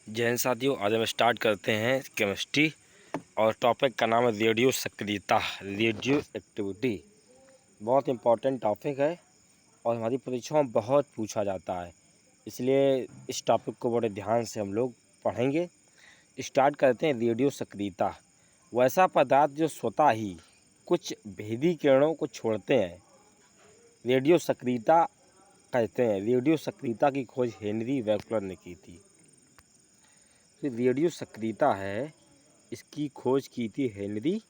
जय हिंद साथियों, आज हम स्टार्ट करते हैं केमिस्ट्री और टॉपिक का नाम है रेडियो सक्रियता, रेडियो एक्टिविटी। बहुत इंपॉर्टेंट टॉपिक है और हमारी परीक्षाओं में बहुत पूछा जाता है, इसलिए इस टॉपिक को बड़े ध्यान से हम लोग पढ़ेंगे। स्टार्ट करते हैं। रेडियो सक्रियता वैसा पदार्थ जो स्वतः ही कुछ भेदी किरणों को छोड़ते हैं, रेडियो सक्रियता कहते हैं। रेडियो सक्रियता की खोज हेनरी बैकलर ने की थी। तो रेडियो सक्रियता है, इसकी खोज की थी हेनरी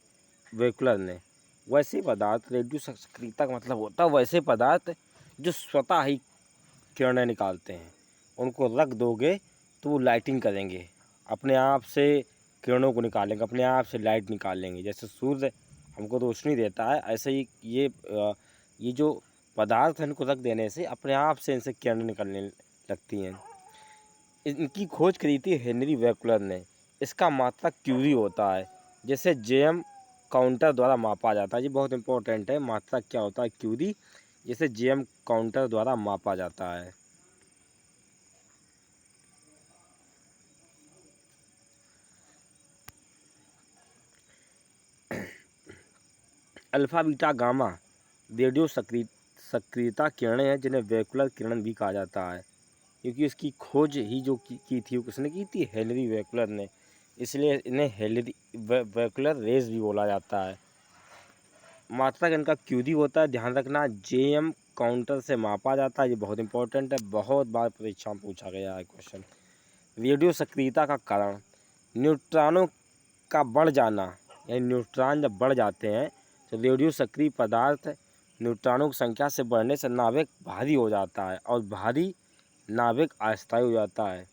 बैकलर ने। वैसे पदार्थ, रेडियो सक्रियता का मतलब होता है वैसे पदार्थ जो स्वतः ही किरणें निकालते हैं। उनको रख दोगे तो वो लाइटिंग करेंगे, अपने आप से किरणों को निकालेंगे, अपने आप से लाइट निकालेंगे। जैसे सूर्य हमको रोशनी देता है, ऐसे ही ये जो पदार्थ है, इनको रख देने से अपने आप से इनसे किरणें निकलने लगती हैं। इनकी खोज करी थी हेनरी बैकलर ने। इसका मात्रा क्यूरी होता है, जैसे जेएम काउंटर द्वारा मापा जाता है। ये बहुत इंपॉर्टेंट है, मात्रा क्या होता है क्यूरी, जिसे जेएम काउंटर द्वारा मापा जाता है। अल्फा बीटा गामा रेडियो सक्रियता किरणें हैं, जिन्हें वैक्यूलर किरण भी कहा जाता है, क्योंकि इसकी खोज ही जो की थी वो किसने की थी? हेनरी वैक्यूलर ने। इसलिए इन्हें हेनरी वैक्यूलर रेज भी बोला जाता है। मात्रा का इनका क्यूरी होता है, ध्यान रखना, जेएम काउंटर से मापा जाता है। ये बहुत इंपॉर्टेंट है, बहुत बार परीक्षा में पूछा गया है क्वेश्चन। रेडियो सक्रियता का कारण न्यूट्रॉनों का बढ़ जाना, यानी न्यूट्रॉन जब बढ़ जाते हैं तो रेडियो सक्रिय पदार्थ न्यूट्रॉनों की संख्या से बढ़ने से नाभिक भारी हो जाता है और भारी नाभिक अस्थायी हो जाता है।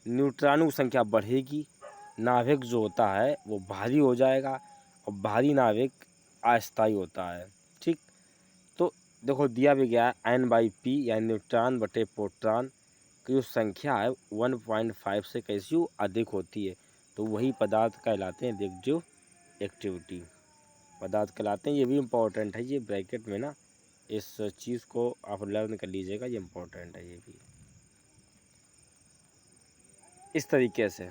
न्यूट्रॉनों की संख्या बढ़ेगी, नाभिक जो होता है वो भारी हो जाएगा और भारी नाभिक अस्थायी होता है। ठीक, तो देखो दिया भी गया है n/p यानी न्यूट्रॉन बटे प्रोटॉन की जो संख्या है 1.5 से कैसी अधिक होती है, तो वही पदार्थ कहलाते हैं रेडियो एक्टिविटी पदार्थ कहलाते हैं। ये भी इम्पोर्टेंट है, ये ब्रैकेट में ना इस चीज़ को आप लर्न कर लीजिएगा, ये इम्पोर्टेंट है। ये भी इस तरीके से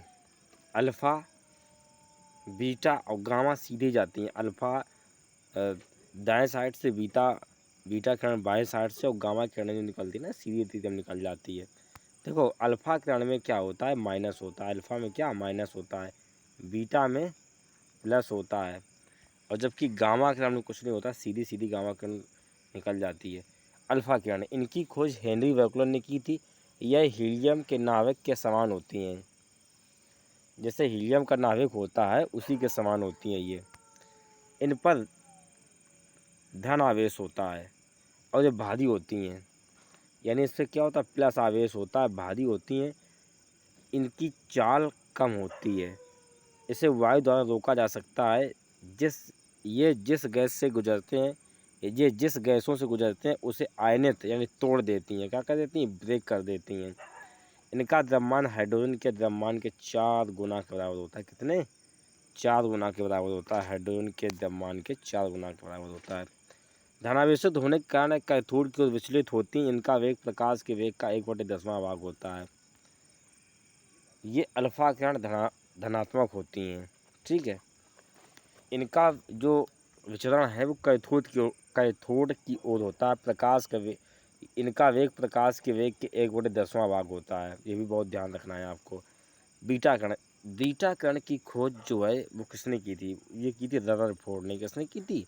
अल्फ़ा बीटा और गामा सीधे जाती हैं। अल्फ़ा दाएं साइड से, बीटा किरण बाएं साइड से, और गामा किरण जो निकलती है ना सीधी एकदम निकल जाती है। देखो अल्फ़ा किरण में क्या होता है? माइनस होता है। अल्फ़ा में क्या? माइनस होता है। बीटा में प्लस होता है, और जबकि गामा किरण में कुछ नहीं होता, सीधी सीधी गामा किरण निकल जाती है। अल्फ़ा किरण, इनकी खोज हेनरी बैकलर ने की थी। यह हीलियम के नाभिक के समान होती हैं, जैसे हीलियम का नाभिक होता है उसी के समान होती हैं ये। इन पर धन आवेश होता है और ये भारी होती हैं, यानी इससे क्या होता है? प्लस आवेश होता है, भारी होती हैं। इनकी चाल कम होती है, इसे वायु द्वारा रोका जा सकता है। जिस गैस से गुजरते हैं, ये जिस गैसों से गुजरते हैं उसे आयनित यानी तोड़ देती हैं। क्या कर देती हैं? ब्रेक कर देती हैं। इनका द्रव्यमान हाइड्रोजन के द्रव्यमान के 4 गुना के बराबर होता है। कितने? 4 गुना के बराबर होता है। हाइड्रोजन के द्रव्यमान के 4 गुना के बराबर होता है। धनावेशित होने के कारण कैथोड की ओर विचलित होती हैं। इनका वेग प्रकाश के वेग का 1/10वां भाग होता है। ये अल्फा किरण धनात्मक होती हैं। ठीक है, इनका जो विचरण है वो कैथोड की ओर होता है। प्रकाश का वेग, इनका वेग प्रकाश के वेग के 1/10वां भाग होता है। ये भी बहुत ध्यान रखना है आपको। बीटा कण की खोज जो है वो किसने की थी? ये की थी रदरफोर्ड ने। किसने की थी?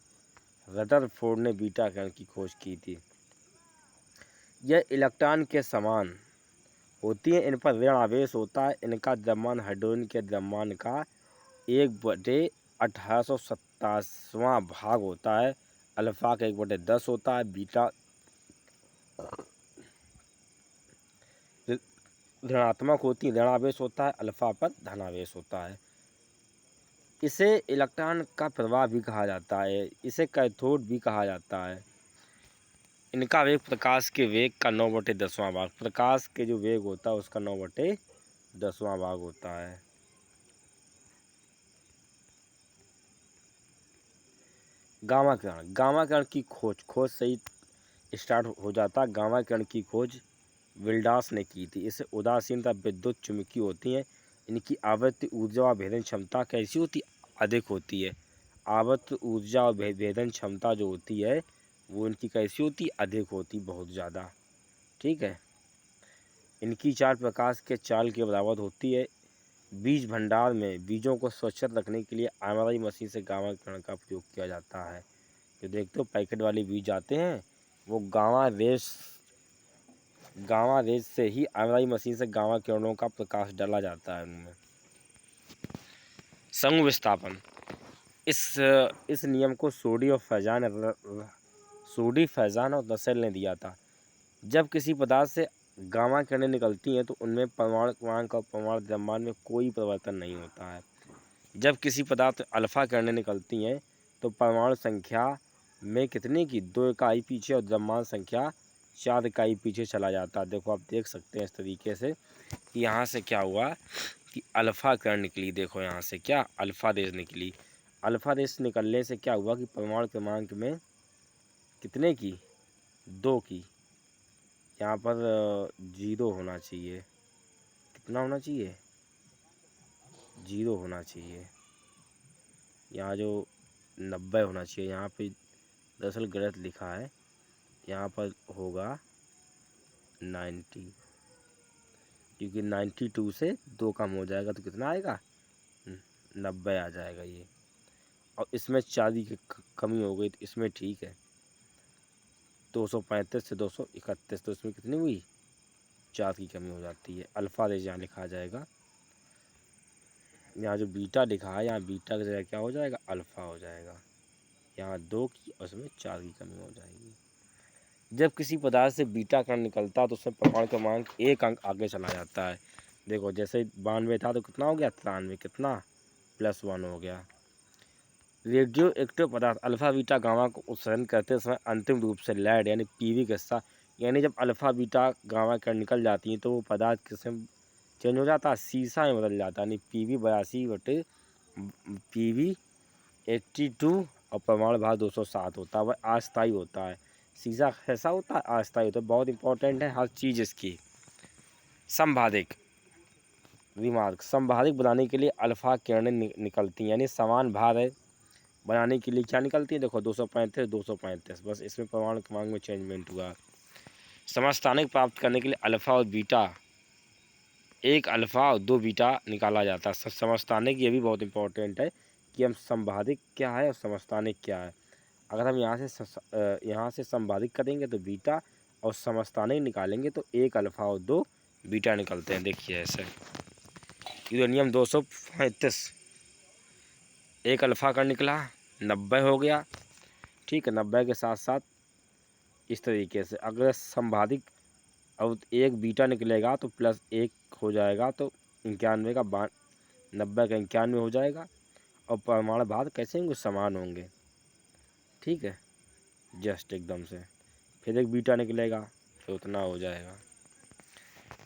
रदरफोर्ड ने बीटा कण की खोज की थी। यह इलेक्ट्रॉन के समान होती है, इन पर ऋण आवेश होता है। इनका द्रव्यमान हाइड्रोजन के द्रव्यमान का 1/1827वां भाग होता है। अल्फा का 1/10 होता है। बीटा ऋणात्मक होती है, ऋणावेश होता है। अल्फा पर धनावेश होता है। इसे इलेक्ट्रॉन का प्रवाह भी कहा जाता है, इसे कैथोड भी कहा जाता है। इनका वेग प्रकाश के वेग का 9/10वां भाग, प्रकाश के जो वेग होता है उसका 9/10वां भाग होता है। गामा किरण की खोज से ही स्टार्ट हो जाता है। गामा किरण की खोज विल्डास ने की थी। इससे उदासीनता विद्युत चुम्बकीय होती हैं। इनकी आवृत्ति ऊर्जा और भेदन क्षमता कैसी होती, अधिक होती है। आवृत्ति ऊर्जा और भेदन क्षमता जो होती है वो इनकी कैसी होती, अधिक होती, बहुत ज़्यादा। ठीक है। इनकी चाल प्रकाश के चाल के बराबर होती है। बीज भंडार में बीजों को सुरक्षित रखने के लिए एमआरआई मशीन से गामा किरण का प्रयोग किया जाता है। जो देखते हो पैकेट वाले बीज आते हैं वो गामा रेज से ही एमआरआई मशीन से गामा किरणों का प्रकाश डाला जाता है उनमें। समूह विस्थापन, इस नियम को सोडी फैजान और रसेल ने दिया था। जब किसी पदार्थ से गामा किरणें निकलती हैं तो उनमें परमाणु क्रमांक और परमाणु द्रव्यमान में कोई परिवर्तन नहीं होता है। जब किसी पदार्थ में अल्फा किरणें निकलती हैं तो परमाणु संख्या में कितने की 2 इकाई पीछे और द्रव्यमान संख्या 4 इकाई पीछे चला जाता है। देखो आप देख सकते हैं इस तरीके से कि यहाँ से क्या हुआ कि अल्फा किरण निकली। देखो यहाँ से क्या अल्फा रेज निकली। अल्फा रेज निकलने से क्या हुआ कि परमाणु क्रमांक में कितने की, 2 की, यहाँ पर 0 होना चाहिए। कितना होना चाहिए, 0 होना चाहिए। यहाँ जो 90 होना चाहिए, यहाँ पे दरअसल गलत लिखा है। यहाँ पर होगा 90, क्योंकि 92 से 2 कम हो जाएगा तो कितना आएगा, 90 आ जाएगा ये। और इसमें 4 की कमी हो गई तो इसमें ठीक है, 235 से 231, तो इसमें कितनी हुई, 4 की कमी हो जाती है। अल्फा रेज यहाँ लिखा जाएगा। यहाँ जो बीटा लिखा है यहाँ बीटा की जगह क्या हो जाएगा, अल्फ़ा हो जाएगा। यहाँ 2 की और इसमें 4 की कमी हो जाएगी। जब किसी पदार्थ से बीटा कण निकलता है तो उसमें परमाणु क्रमांक 1 अंक आगे चला जाता है। देखो जैसे 92 था तो कितना हो गया, 93, कितना +1 हो गया। रेडियो एक्टिव पदार्थ अल्फा बीटा गामा को उत्सर्जन करते समय अंतिम रूप से लैड यानी पीवी का हिस्सा, यानी जब अल्फा बीटा गामा कण निकल जाती हैं तो वो पदार्थ किसमें चेंज हो जाता है, सीसा में बदल जाता है। यानी PV 82 PV 82 और परमाणु भार 207 होता है। वह अस्थायी होता है। सीसा कैसा होता है, अस्थायी होता है। बहुत इंपॉर्टेंट है हर चीज़ इसकी। संभाधिक रिमार्क, संभाधिक बनाने के लिए अल्फा किरणें निकलती हैं, यानी समान भार है बनाने के लिए क्या निकलती है, देखो 235 235, बस इसमें परमाणु क्रमांक में चेंजमेंट हुआ। समस्थानिक प्राप्त करने के लिए अल्फा और बीटा, एक अल्फा और 2 बीटा निकाला जाता है। समस्थानिक ये भी बहुत इंपॉर्टेंट है कि हम संभाधिक क्या है और समस्थानिक क्या है। अगर हम यहाँ से संभाधिक करेंगे तो बीटा और समस्थानिक निकालेंगे तो एक अल्फा और 2 बीटा निकलते हैं। देखिए ऐसे यूरेनियम 235, एक अल्फा का निकला, 90 हो गया। ठीक है, 90 के साथ साथ इस तरीके से अगर संभाधिक अब एक बीटा निकलेगा तो +1 हो जाएगा तो 91 का 90 का 91 हो जाएगा। और परमाणु भार कैसे होंगे, समान होंगे। ठीक है, जस्ट एकदम से फिर एक बीटा निकलेगा फिर उतना हो जाएगा।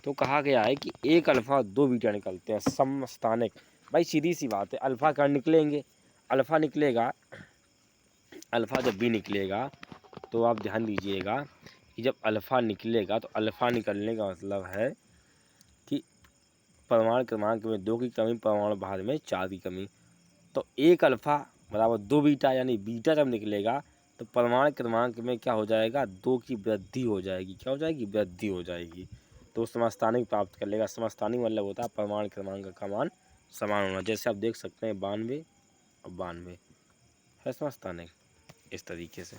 तो कहा गया है कि एक अल्फ़ा 2 बीटा निकलते हैं समस्थानिक। भाई सीधी सी बात है, अल्फ़ा कण निकलेंगे, अल्फ़ा निकलेगा, अल्फ़ा जब भी निकलेगा तो आप ध्यान दीजिएगा कि जब अल्फ़ा निकलेगा तो अल्फ़ा निकलने का मतलब है कि परमाणु क्रमांक में 2 की कमी, परमाणु भार में 4 की कमी। तो एक अल्फ़ा बराबर 2 बीटा, यानी बीटा जब निकलेगा तो परमाणु क्रमांक में क्या हो जाएगा, 2 की वृद्धि हो जाएगी। क्या हो जाएगी, वृद्धि हो जाएगी। तो समस्थानिक प्राप्त कर लेगा। समस्थानिक मतलब होता है परमाणु क्रमांक का मान समान होना। जैसे आप देख सकते हैं 92 और 92 है समस्थानिक, इस तरीके से।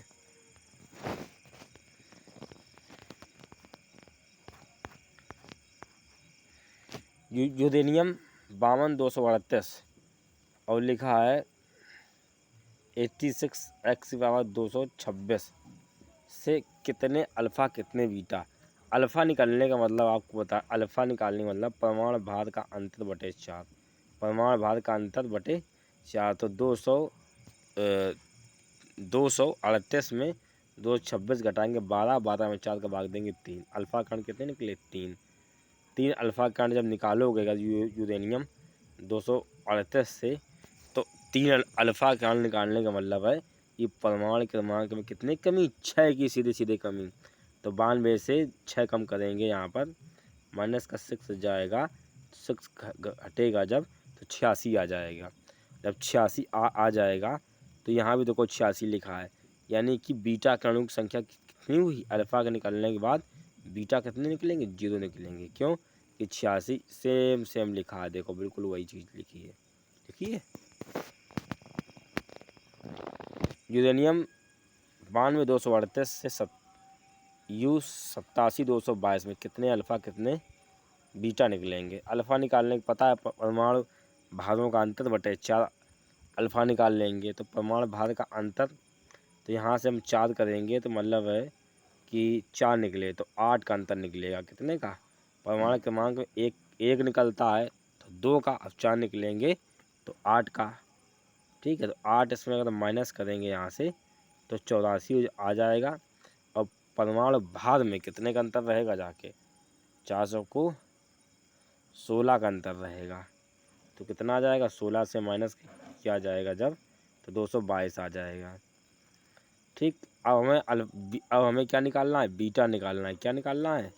यूरेनियम 52 238 और लिखा है 86x⁻226 से कितने अल्फ़ा कितने बीटा। अल्फ़ा निकालने का मतलब आपको बता, अल्फ़ा निकालने का मतलब परमाणु भार का अंतर बटे 4, परमाणु भार का अंतर बटे 4। तो 238 में 226 घटाएंगे 12, 12 में 4 का भाग देंगे 3। अल्फ़ा कण कितने निकले, 3 अल्फ़ा कण जब निकालोगे यूरेनियम 238 से तो 3 अल्फ़ा कण निकालने का मतलब है कि परमाणु क्रमांक में कितनी कमी, 6 की सीधे सीधे कमी। तो 92 से 6 कम करेंगे यहाँ पर, माइनस का 6 जाएगा, 6 हटेगा जब तो 86 आ जाएगा। जब 86 आ जाएगा तो यहाँ भी देखो 86 लिखा है, यानी कि बीटा कणों की संख्या कितनी हुई, अल्फ़ा के निकलने के बाद बीटा कितने निकलेंगे, 0 निकलेंगे। क्यों कि 86 सेम लिखा है, देखो बिल्कुल वही चीज़ लिखी है। देखिए यूरेनियम 92,238 से U 87,222 में कितने अल्फ़ा कितने बीटा निकलेंगे। अल्फ़ा निकालने का पता है, परमाणु भारों का अंतर बटे 4 अल्फ़ा निकाल लेंगे तो परमाणु भार का अंतर, तो यहाँ से हम 4 करेंगे तो मतलब है कि 4 निकले तो 8 का अंतर निकलेगा। कितने का, परमाणु क्रमांक में एक निकलता है तो 2 का, अब 4 निकलेंगे तो 8 का। ठीक है, तो 8 इसमें अगर माइनस करेंगे यहाँ से तो 84 आ जाएगा। और परमाणु भार में कितने का अंतर रहेगा, जाके 400 को 16 का अंतर रहेगा। तो कितना आ जाएगा, 16 से माइनस किया जाएगा जब तो 222 आ जाएगा। ठीक, अब हमें क्या निकालना है, बीटा निकालना है। क्या निकालना है,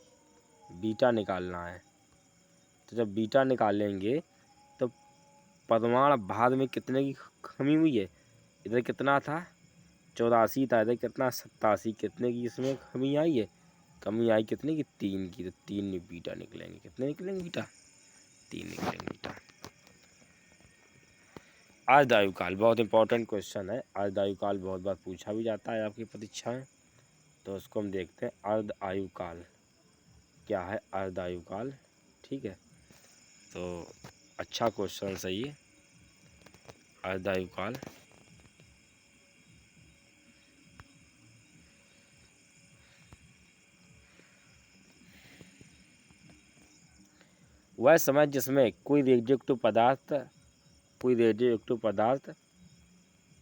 बीटा निकालना है। तो जब बीटा निकालेंगे तो परमाणु भार में कितने की कमी हुई है, इधर कितना था 84 था, इधर कितना 87, कितने की इसमें कमी आई है, कमी आई कितने की 3 की, तो 3 बीटा निकलेंगे। कितने निकलेंगे बीटा, 3 निकलेंगे बीटा। अर्धआयुकाल बहुत इंपॉर्टेंट क्वेश्चन है। अर्धआयुकाल बहुत बार पूछा भी जाता है आपकी परीक्षा में, तो उसको हम देखते हैं। अर्धआयुकाल क्या है, अर्धआयुकाल। ठीक है, तो अच्छा क्वेश्चन सही है। अर्धआयुकाल वह समय जिसमें कोई रेडियोएक्टिव पदार्थ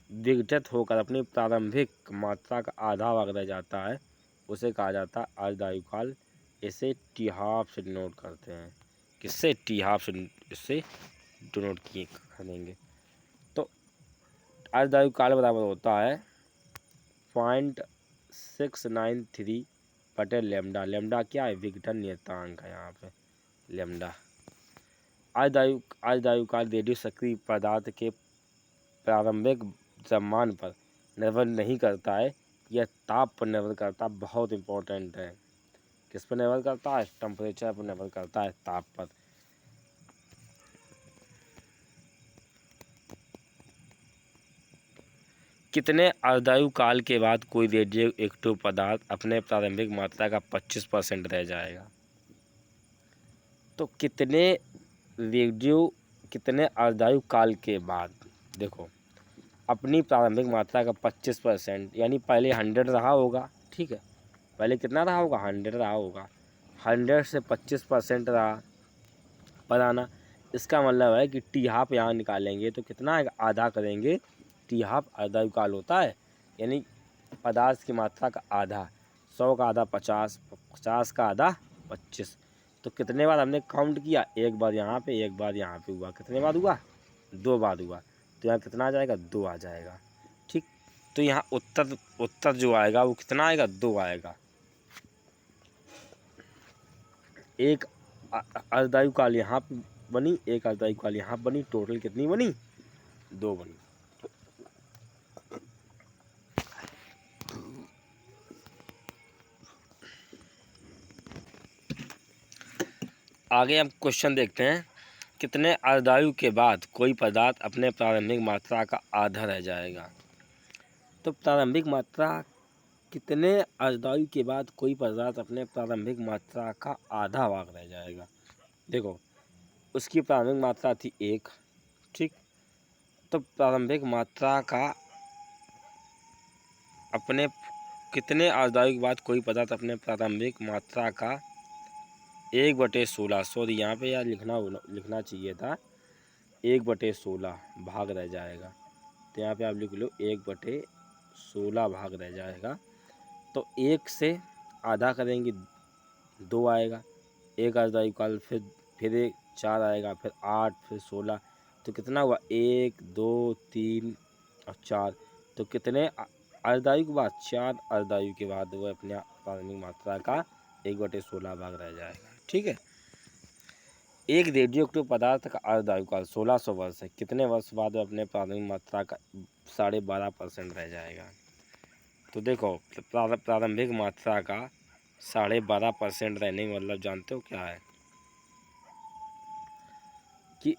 विघटित होकर अपनी प्रारंभिक मात्रा का आधा भाग रह जाता है, उसे कहा जाता है अर्धआयुकाल। इसे टी हाफ से डिनोट करते हैं। किससे, टी हाफ से इससे डिनोट किए करेंगे। तो अर्धआयुकाल बराबर होता है 0.693 बटे लेमडा। लेमडा क्या है, विघटन नियतांक है यहाँ पे लेमडा। अर्धआयुकाल रेडियो सक्रिय पदार्थ के प्रारंभिक द्रव्यमान पर निर्भर नहीं करता है, यह ताप पर निर्भर करता है। बहुत इंपॉर्टेंट है, किस पर निर्भर करता है, टेम्परेचर पर निर्भर करता है, ताप पर। कितने अर्धआयुकाल के बाद कोई रेडियोएक्टिव पदार्थ अपने प्रारंभिक मात्रा का 25% रह जाएगा। तो कितने अर्धआयुकाल के बाद, देखो अपनी प्रारंभिक मात्रा का 25%, यानी पहले 100 रहा होगा। ठीक है, पहले कितना रहा होगा, 100 रहा होगा। 100 से 25% रहा बनाना, इसका मतलब है कि टी हाफ यहाँ निकालेंगे तो कितना है, आधा करेंगे। टी हाफ अर्धआयुकाल होता है, यानी पदार्थ की मात्रा का आधा। 100 का आधा 50, 50 का आधा 25। तो कितने बार हमने काउंट किया, एक बार यहाँ पे, एक बार यहाँ पे हुआ। कितने बार हुआ, 2 बार हुआ। तो यहाँ कितना आ जाएगा, 2 आ जाएगा। ठीक, तो यहाँ उत्तर जो आएगा वो कितना आएगा, 2 आएगा। एक अर्धआयुकाल यहाँ पे बनी, एक अर्धआयुकाल यहाँ बनी, टोटल कितनी बनी, 2 बनी। आगे हम क्वेश्चन देखते हैं। कितने अर्धआयु के बाद कोई पदार्थ अपने प्रारंभिक मात्रा का आधा रह जाएगा। तो प्रारंभिक मात्रा, कितने अर्धआयु के बाद कोई पदार्थ अपने प्रारंभिक मात्रा का आधा भाग रह जाएगा। देखो उसकी प्रारंभिक मात्रा थी 1। ठीक, तो प्रारंभिक मात्रा का अपने कितने अर्धआयु के बाद कोई पदार्थ अपने प्रारंभिक मात्रा का 1/16, सॉरी यहाँ पे यार लिखना चाहिए था 1/16 भाग रह जाएगा। तो यहाँ पे आप लिख लो 1/16 भाग रह जाएगा। तो 1 से आधा करेंगे 2 आएगा, एक अर्धआयुकाल, फिर 1 4 आएगा, फिर 8, फिर 16। तो कितना हुआ, 1 2 3 और 4। तो कितने अर्धआयु के बाद, 4 अर्धआयु के बाद वो अपने प्राथमिक मात्रा का 1/16 भाग रह जाएगा। ठीक है। एक रेडियो एक्टिव पदार्थ का अर्धआयुकाल 1600 वर्ष है, कितने वर्ष बाद अपने प्राथमिक मात्रा का 12.5% रह जाएगा? तो देखो, प्रारंभिक मात्रा का 12.5% रहने का मतलब जानते हो क्या है? कि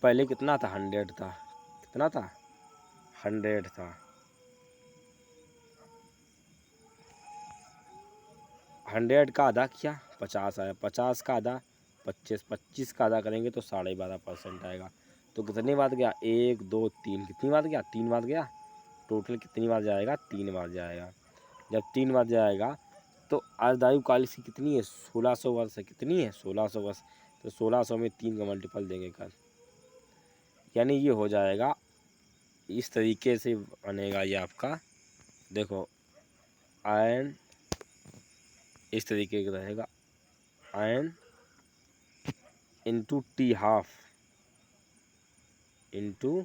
पहले कितना था? 100 था। कितना था? 100 था। 100 का आधा किया 50 आया, 50 का आधा 25, 25 का आधा करेंगे तो 12.5% आएगा। तो कितनी बार गया? 1 2 3। कितनी बार गया? 3 बार गया। टोटल कितनी बार जाएगा? 3 बार जाएगा। जब 3 बार जाएगा तो अर्धायु काल इसकी कितनी है? 1600 वर्ष है। कितनी है? 1600 वर्ष। तो 1600 में 3 का मल्टीपल देंगे कल, यानी ये हो जाएगा इस तरीके से बनेगा ये आपका। देखो आयन इस तरीके का रहेगा, ion into T half into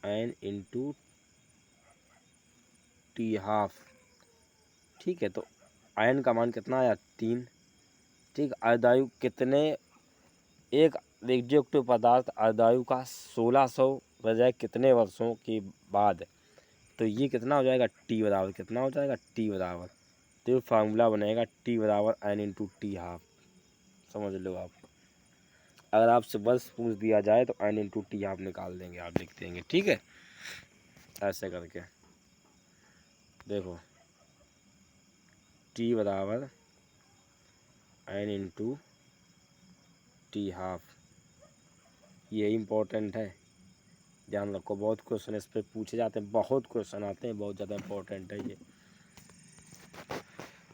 ion into T half. ठीक है। तो आयन का मान कितना आया? 3। ठीक। अर्धायु कितने, एक रेडियो एक्टिव पदार्थ अर्धायु का 1600 बजाय कितने वर्षों के बाद? तो ये कितना हो जाएगा? टी बराबर कितना हो जाएगा? टी बराबर, तो फार्मूला बनेगा टी बराबर आयन इंटू टी हाफ। समझ लो आप, अगर आपसे बस पूछ दिया जाए तो आयन इंटू टी हाफ निकाल देंगे, आप लिख देंगे। ठीक है। ऐसे करके देखो, टी बराबर आयन इंटू टी हाफ, ये इम्पोर्टेंट है, ध्यान रखो। बहुत क्वेश्चन इस पे पूछे जाते हैं, बहुत क्वेश्चन आते हैं, बहुत ज़्यादा इम्पोर्टेंट है ये।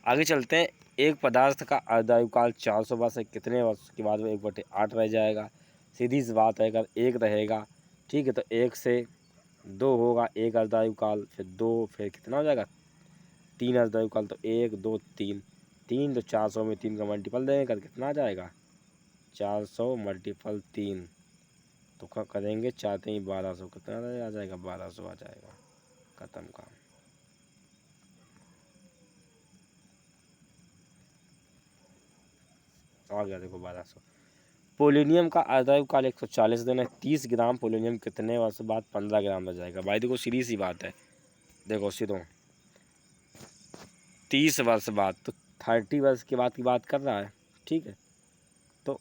आगे चलते हैं। एक पदार्थ का अर्धायुकाल 400 वर्ष है, कितने वर्ष के बाद वो 1/8 रह जाएगा? सीधी सी बात है, अगर 1 रहेगा, ठीक है, तो 1 से 2 होगा, 1 अर्धायुकाल, फिर 2, फिर कितना हो जाएगा? 3 अर्धायुकाल। तो 1 2 3, 3 तो 400 में 3 का मल्टीपल देंगे कर कितना आ जाएगा? 400 मल्टीपल 3, तो क्या करेंगे? 4 3 1200, कितना आ जाएगा? 1200 आ जाएगा। खत्म काम। आ गया देखो 1200। पोलोनियम का अर्धायुकाल 140 दिन है, 30 ग्राम पोलोनियम कितने वर्ष बाद 15 ग्राम रह जाएगा? भाई देखो सीधी सी बात है, देखो सीधो 30 वर्ष बाद, तो 30 वर्ष के बाद की बात कर रहा है। ठीक है। तो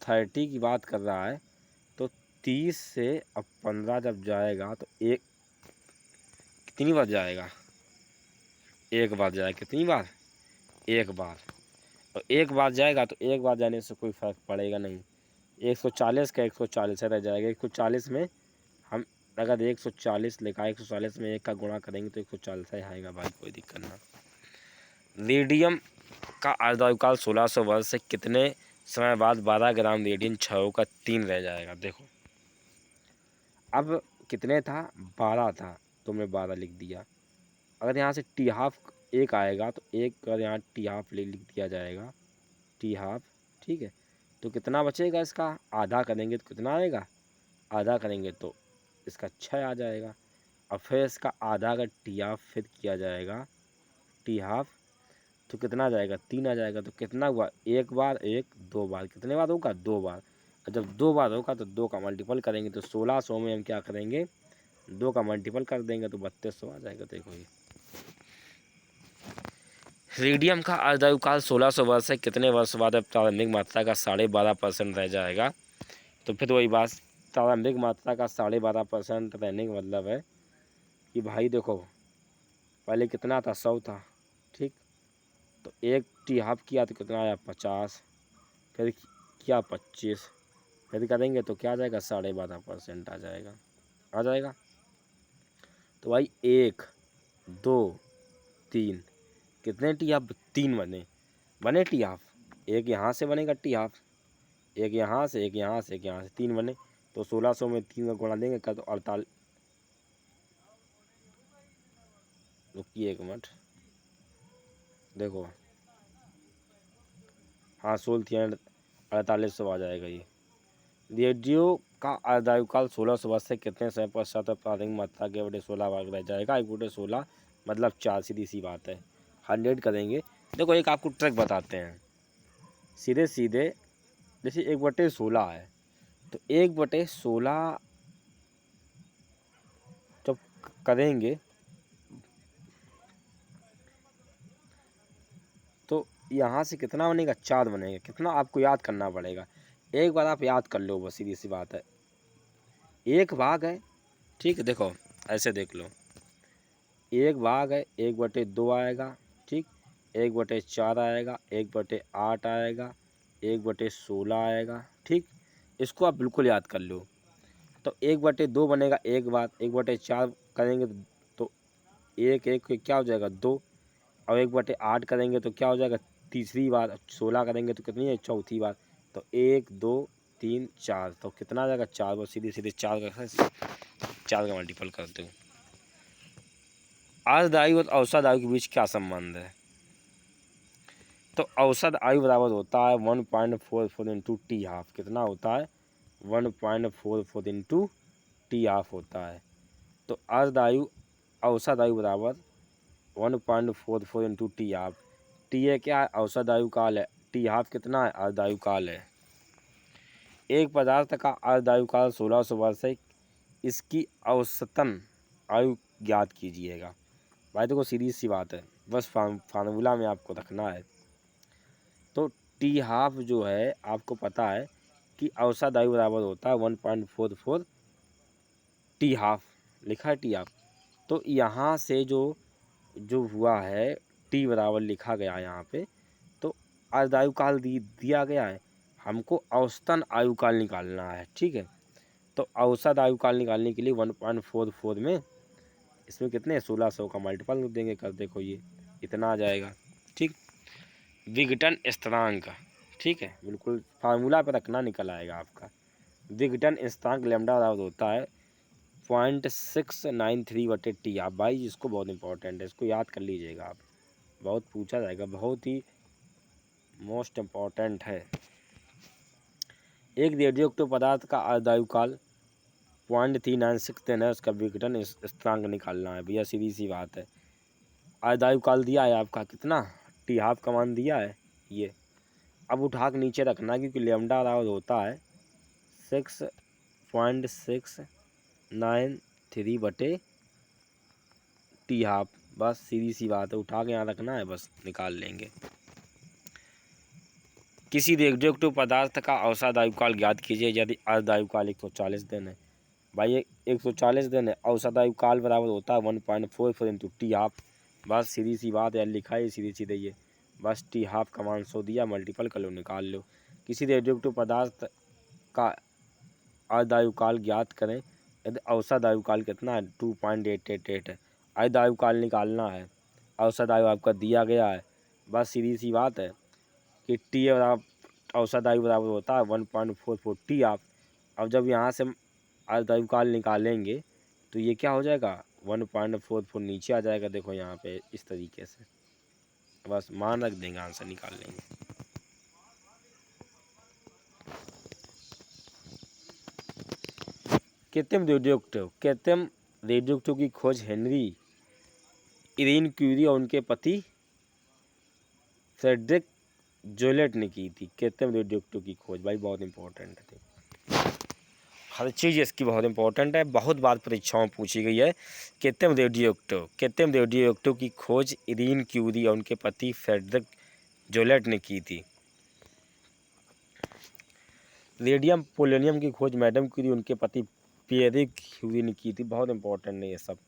30 की बात कर रहा है, तो 30 से अब 15 जब जाएगा तो एक कितनी बार जाएगा? एक बार जाएगा। कितनी बार? एक बार। और एक बार जाएगा तो एक बार जाने से कोई फ़र्क पड़ेगा नहीं। 140 का 140 रह जाएगा। 140 में हम अगर 140 लिखा है, 140 में 1 का गुणा करेंगे तो 140 ही आएगा भाई, कोई दिक्कत ना। रेडियम का अर्धायुकाल 1600 वर्ष से कितने समय बाद 12 ग्राम रेडियम क्षय होकर 3 रह जाएगा? देखो अब कितने था? 12 था, तो मैं 12 लिख दिया। अगर यहाँ से टी हाफ 1 आएगा तो 1 अगर यहाँ टी हाफ लिख दिया जाएगा, टी हाफ। ठीक है। तो कितना बचेगा? इसका आधा करेंगे तो कितना आएगा? आधा करेंगे तो इसका 6 आ जाएगा। और फिर इसका आधा अगर टी हाफ फिर किया जाएगा, टी हाफ, तो कितना आ जाएगा? 3 आ जाएगा। तो कितना हुआ? एक बार, एक, 2 बार। कितने बार होगा? 2 बार। और जब 2 बार होगा तो 2 का मल्टीपल करेंगे, तो 1600 में हम क्या करेंगे? 2 का मल्टीपल कर देंगे तो 3200 आ जाएगा। देखो ये रेडियम का अर्धायुकाल 1600 वर्ष है, कितने वर्ष बाद प्रारंभिक मात्रा का 12.5% रह जाएगा? तो फिर वही बात, प्रारंभिक मात्रा का 12.5% रहने का मतलब है कि भाई देखो पहले कितना था? 100 था। ठीक। तो 1 टी हाफ किया तो कितना आया? 50। फिर किया 25, फिर करेंगे तो क्या आ जाएगा? 12.5% आ जाएगा। आ जाएगा। तो भाई 1 2 3, कितने टी हाफ? 3 बने टी हाफ। एक यहाँ से बनेगा टी हाफ, एक यहाँ से, एक यहाँ से, एक यहाँ से, 3 बने। तो 1600 में 3 का गुणा देंगे क्या? तो 48, रुकिए 1 मिनट, देखो हाँ 16 4800 आ जाएगा ये। रेडियो का अर्धायुकाल 1600 वर्ष से कितने समय पश्चात प्राथमिक मात्रा के 1/16 भाग रह जाएगा? 1/16 मतलब 4, सीधी सी बात है। 100 करेंगे। देखो एक आपको ट्रिक बताते हैं, सीधे सीधे जैसे 1/16 है, तो 1/16 जब करेंगे तो यहाँ से कितना बनेगा, 4 बनेगा। कितना आपको याद करना पड़ेगा, एक बार आप याद कर लो, बस सीधी सी बात है। 1 भाग है, ठीक है, देखो ऐसे देख लो, 1 भाग है, 1/2 आएगा, ठीक, 1/4 आएगा, 1/8 आएगा, 1/16 आएगा, ठीक। इसको आप बिल्कुल याद कर लो। तो 1/2 बनेगा एक बार, 1/4 करेंगे तो एक एक क्या हो जाएगा, 2, और 1/8 करेंगे तो क्या हो जाएगा, तीसरी बार। 16 करेंगे तो कितनी है, चौथी बार। तो 1 2 3 4, तो कितना आ जाएगा, 4 बार। सीधे सीधे 4 का मल्टीपल करते हो। अर्ध आयु और औसत आयु के बीच क्या संबंध है? तो औसत आयु बराबर होता है 1.44 इंटू टी हाफ। कितना होता है, 1.44 इंटू टी हाफ होता है। तो अर्ध आयु औसत आयु बराबर 1.44 इंटू टी हाफ। टी है क्या है, औसत आयु काल है। टी हाफ कितना है, अर्ध आयु काल है। एक पदार्थ का अर्ध आयु काल 1600 वर्ष है, इसकी औसतन आयु ज्ञात कीजिएगा। भाई देखो सीधी सी बात है, बस फार्मूला में आपको रखना है। तो टी हाफ जो है आपको पता है कि औसत आयु बराबर होता है 1.44 टी हाफ, लिखा है टी हाफ। तो यहाँ से जो जो हुआ है, टी बराबर लिखा गया है यहाँ पे, तो अर्ध आयु काल दिया गया है, हमको औसतन आयु काल निकालना है, ठीक है। तो औसत आयु काल निकालने के लिए 1.44 में इसमें कितने 1600 का मल्टीपल देंगे कर, देखो ये इतना आ जाएगा, ठीक। विघटन स्थिरांक, ठीक है, बिल्कुल फार्मूला पे रखना, निकल आएगा आपका। विघटन स्थिरांक लैम्डा बराबर होता है 0.693/T। आप भाई इसको बहुत इंपॉर्टेंट है, इसको याद कर लीजिएगा आप, बहुत पूछा जाएगा, बहुत ही मोस्ट इम्पॉर्टेंट है। एक रेडियोएक्टिव पदार्थ का अर्ध आयु काल 0.396 दिन है, उसका विघटन स्थिरांक निकालना है भैया, सीधी सी बात है। अर्ध आयु काल दिया है आपका कितना, टी हाफ का मान दिया है ये। अब उठा के नीचे रखना, क्योंकि लैम्डा बराबर होता है 6.693/T हाफ। बस सीधी सी बात है, उठा के यहाँ रखना है, बस निकाल लेंगे। किसी रेडियोएक्टिव पदार्थ का औसत आयु काल ज्ञात कीजिए यदि अर्ध आयु काल 140 दिन है। भाई 140 दिन है, औसत आयु काल बराबर होता है 1.44 इंटू टी हाफ। बस सीधी सी बात है, लिखा है सीधी सीधे ये, बस टी हाफ का मान 100 दिया, मल्टीपल कर लो, निकाल लो। किसी रेडियोएक्टिव पदार्थ का अर्ध आयु काल ज्ञात करें यदि औसत आयु काल कितना है, 2.888 है। अर्ध आयु काल निकालना है, औसत आयु आपका दिया गया है, बस सीधी सी बात है कि टी बराबर औसत आयु बराबर होता है 1.44 टी हाफ। अब जब यहाँ से अर्ध आयु काल निकालेंगे तो ये क्या हो जाएगा, 1.44 नीचे आ जाएगा, देखो यहाँ पे इस तरीके से, बस मान रख देंगे, आंसर निकाल लेंगे। कृत्रिम रेडियोएक्टिव की खोज हेनरी इरीन क्यूरी और उनके पति फ्रेडरिक जोलेट ने की थी। कृत्रिम रेडियोएक्टिव की खोज, भाई बहुत इंपॉर्टेंट है, हर चीज़ इसकी बहुत इंपॉर्टेंट है, बहुत बार परीक्षाओं में पूछी गई है। कृत्रिम रेडियोएक्टिव की खोज इरीन क्यूरी और उनके पति फ्रेडरिक जोलेट ने की थी। रेडियम पोलोनियम की खोज मैडम क्यूरी उनके पति पियरे क्यूरी ने की थी, बहुत इंपॉर्टेंट है ये सब।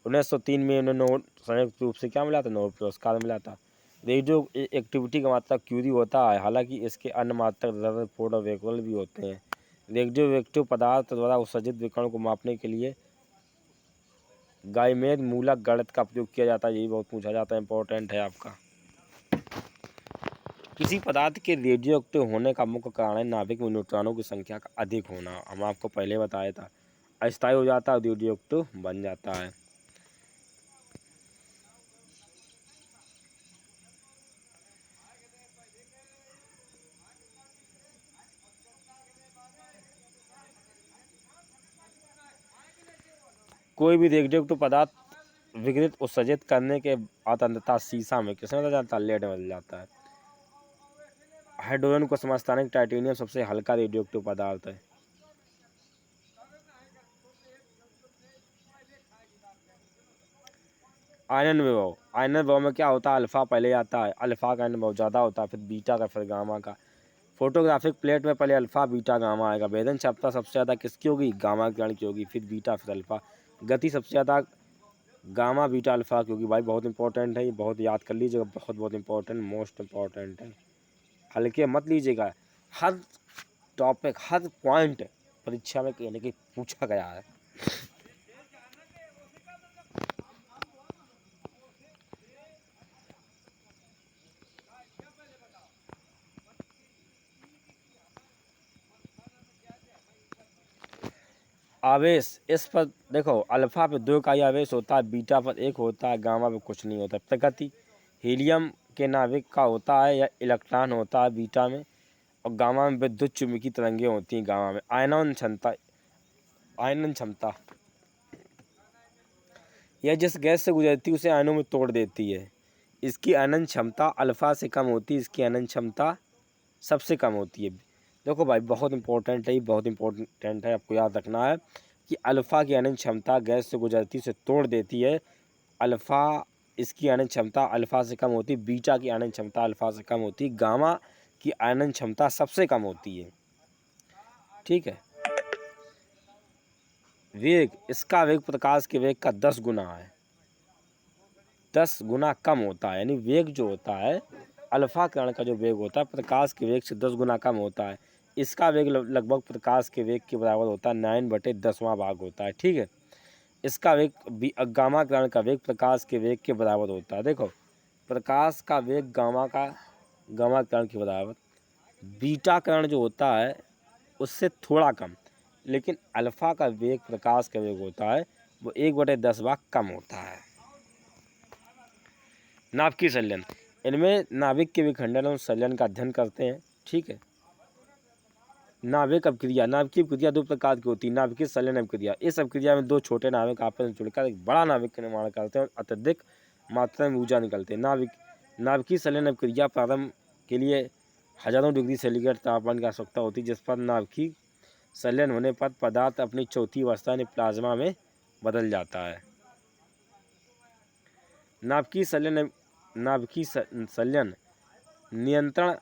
1903 में उन्हें संयुक्त रूप से क्या मिला था, नोबेल पुरस्कार मिला था। रेडियो एक्टिविटी का मात्रक क्यूरी होता है, हालांकि इसके अन्य मात्रक रदरफोर्ड और बेकवेल भी होते हैं। रेडियो एक्टिव पदार्थ द्वारा उत्सर्जित विकिरण को मापने के लिए गाइमेर मूलक गणित का प्रयोग किया जाता है, यही बहुत पूछा जाता है, इंपॉर्टेंट है आपका। किसी पदार्थ के रेडियो एक्टिव होने का मुख्य कारण है नाभिक में न्यूट्रॉनों की संख्या का अधिक होना, हम आपको पहले बताया था। अस्थायी हो जाता है, रेडियो एक्टिव बन जाता है। कोई भी रेडियोएक्टिव पदार्थ विकृत उत्सर्जित करने के बाद अंततः सीसा में किसमें बदल जाता है? लेड में बदल जाता है। हाइड्रोजन को समस्थानिक टाइटेनियम सबसे हल्का रेडियोएक्टिव पदार्थ है। आयनन विभव, आयनन विभव में क्या होता है? अल्फा पहले आता है, अल्फा का आयनन बहुत ज़्यादा होता है, फिर बीटा का, फिर गामा का। फोटोग्राफिक प्लेट में पहले अल्फा बीटा गामा आएगा। वेदन क्षमता सबसे ज़्यादा किसकी होगी? गामा किरण की होगी, फिर बीटा, फिर अल्फा। गति सबसे ज़्यादा गामा बीटा अल्फा की होगी। भाई बहुत इंपॉर्टेंट है ये, बहुत याद कर लीजिएगा, बहुत बहुत इंपॉर्टेंट, मोस्ट इंपॉर्टेंट है, हल्के मत लीजिएगा। हर टॉपिक, हर पॉइंट परीक्षा में कहने की पूछा गया है। आवेश, इस पर देखो, अल्फा पे 2 इकाई आवेश होता है, बीटा पर 1 होता है, गामा पे कुछ नहीं होता। प्रगति, हीलियम के नाभिक का होता है या इलेक्ट्रॉन होता है बीटा में, और गामा में विद्युत चुम्बकीय तरंगें होती हैं गामा में। आयनन क्षमता, आयनन क्षमता, यह जिस गैस से गुजरती है उसे आयनों में तोड़ देती है। इसकी आयनन क्षमता अल्फा से कम होती है, इसकी आयनन क्षमता सबसे कम होती है। देखो भाई बहुत इंपॉर्टेंट है ये, बहुत इंपॉर्टेंट है, आपको याद रखना है कि अल्फ़ा की आयनन क्षमता गैस से गुजरती से तोड़ देती है। अल्फ़ा, इसकी आयनन क्षमता अल्फ़ा से कम होती है। बीटा की आयनन क्षमता अल्फ़ा से कम होती है। गामा की आयनन क्षमता सबसे कम होती है। ठीक है। वेग, इसका वेग प्रकाश के वेग का 10 गुना है, 10 गुना कम होता है। यानी वेग जो होता है, अल्फा कण का जो वेग होता है प्रकाश के वेग से 10 गुना कम होता है। इसका वेग लगभग प्रकाश के वेग के बराबर होता है, 9/10वां भाग होता है। ठीक है। इसका वेग, गामा कण का वेग प्रकाश के वेग के बराबर होता है। देखो, प्रकाश का वेग गामा कण के बराबर, बीटा कण जो होता है उससे थोड़ा कम, लेकिन अल्फा का वेग प्रकाश का वेग होता है वो 1/10 भाग कम होता है। नाभिकीय संलयन, इनमें नाभिक के विखंडन और संलयन का अध्ययन करते हैं। ठीक है। नाभिक अपक्रिया, नाभिकीय अपक्रिया 2 प्रकार की होती है, नाभिकीय संलयन अपक्रिया। इस अपक्रिया में 2 छोटे नाभिक आपस में जुड़कर एक बड़ा नाभिक का निर्माण करते हैं और अत्यधिक मात्रा में ऊर्जा निकलते हैं। नाभिकीय संलयन अपक्रिया प्रारंभ के लिए हजारों डिग्री सेंटीग्रेड तापमान की आवश्यकता होती है, जिस पर नाभिकीय संलयन होने पर पदार्थ अपनी चौथी अवस्था यानी प्लाज्मा में बदल जाता है। नाभिकीय संलयन नियंत्रण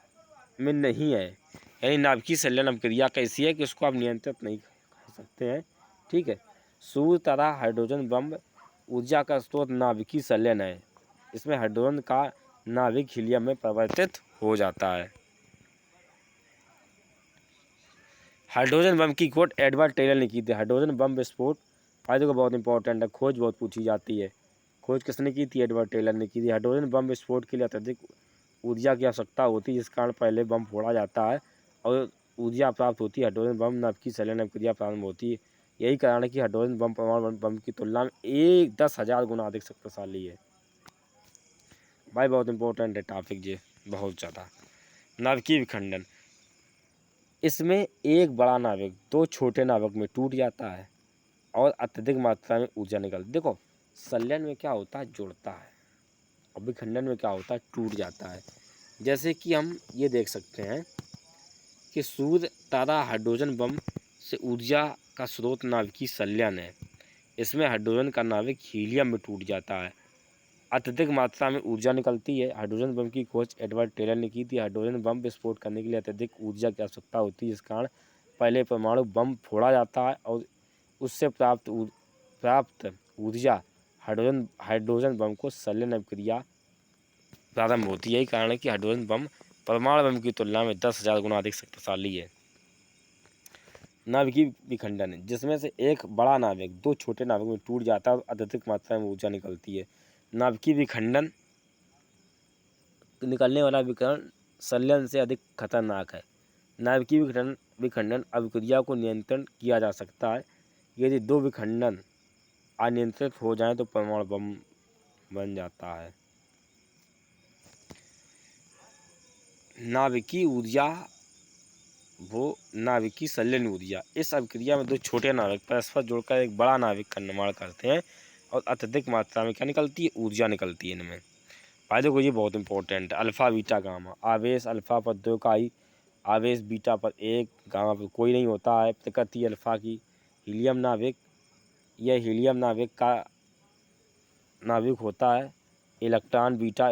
में नहीं है, यानी नाभिकीय संलयन अपक्रिया कैसी है कि उसको आप नियंत्रित नहीं कर सकते हैं। ठीक है। सूर्य, तारा, हाइड्रोजन बम ऊर्जा का स्रोत नाभिकीय संलयन है। इसमें हाइड्रोजन का नाभिक हीलियम में परिवर्तित हो जाता है। हाइड्रोजन बम की खोज एडवर्ड टेलर ने की थी। हाइड्रोजन बम विस्फोट फायदे को बहुत इंपॉर्टेंट है, खोज बहुत पूछी जाती है। खोज किसने की थी? एडवर्ड टेलर ने की थी। हाइड्रोजन बम विस्फोट के लिए अत्यधिक ऊर्जा की आवश्यकता होती है, जिस कारण पहले बम फोड़ा जाता है और ऊर्जा प्राप्त होती है। हाइड्रोजन बम नाभिकीय संलयन अपक्रिया प्रारंभ होती है। यही कारण है कि हाइड्रोजन बम परमाणु बम की तुलना में 10,000 गुना अधिक शक्तिशाली है। भाई बहुत इंपॉर्टेंट है टॉपिक ये, बहुत ज़्यादा। नाभिकीय विखंडन, इसमें एक बड़ा नाभिक 2 छोटे नाभिक में टूट जाता है और अत्यधिक मात्रा में ऊर्जा निकलती है। देखो, संलयन में क्या होता है? जोड़ता है, और विखंडन में क्या होता है? टूट जाता है। जैसे कि हम ये देख सकते हैं कि सूर्य, तारा, हाइड्रोजन बम से ऊर्जा का स्रोत नाभिकीय संलयन है। इसमें हाइड्रोजन का नाभिक हीलियम में टूट जाता है, अत्यधिक मात्रा में ऊर्जा निकलती है। हाइड्रोजन बम की खोज एडवर्ड टेलर ने की थी। हाइड्रोजन बम विस्फोट करने के लिए अत्यधिक ऊर्जा की आवश्यकता होती है, जिस कारण पहले परमाणु बम फोड़ा जाता है और उससे प्राप्त ऊर्जा हाइड्रोजन बम को संलयन अपक्रिया प्रारंभ होती है। यही कारण है कि हाइड्रोजन बम परमाणु बम की तुलना में 10,000 गुना अधिक शक्तिशाली है। नाभिकीय विखंडन, जिसमें से एक बड़ा नाभिक 2 छोटे नाभिक में टूट जाता है और अत्यधिक मात्रा में ऊर्जा निकलती है। नाभिकीय विखंडन, निकलने वाला विकिरण संलयन से अधिक खतरनाक है। नाभिकीय विखंडन अभिक्रिया को नियंत्रण किया जा सकता है। यदि 2 विखंडन अनियंत्रित हो जाएं तो परमाणु बम बन जाता है। नाभिकीय ऊर्जा, वो नाभिकीय संलयन ऊर्जा, इस अभिक्रिया में 2 छोटे नाभिक परस्पर जुड़कर एक बड़ा नाभिक का निर्माण करते हैं और अत्यधिक मात्रा में क्या निकलती है, ऊर्जा निकलती है इनमें। भाई देखो ये बहुत इंपॉर्टेंट है। अल्फा बीटा गामा, आवेश अल्फा पर 2 इकाई, आवेश बीटा पर 1, गामा पर कोई नहीं होता है। प्रकृति अल्फा की हीलियम नाभिक, यह हीलियम नाभिक का नाभिक होता है। इलेक्ट्रॉन बीटा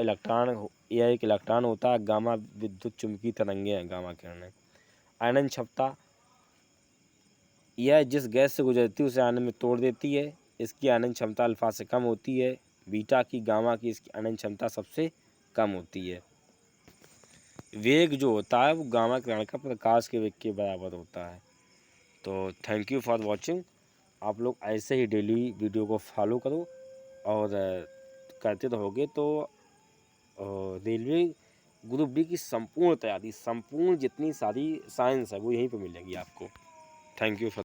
यह एक इलेक्ट्रॉन होता है। गामा विद्युत चुंबकीय तरंगे हैं, गामा किरणें। आयनन क्षमता, यह जिस गैस से गुजरती है उसे आयनन में तोड़ देती है। इसकी आयनन क्षमता अल्फा से कम होती है। बीटा की, गामा की इसकी आयनन क्षमता सबसे कम होती है। वेग जो होता है वो गामा किरण का प्रकाश के वेग के बराबर होता है। तो थैंक यू फॉर वॉचिंग। आप लोग ऐसे ही डेली वीडियो को फॉलो करो और करते रहोगे तो रेलवे ग्रुप डी की संपूर्ण तैयारी, संपूर्ण जितनी सारी साइंस है वो यहीं पे मिलेगी आपको। Thank you for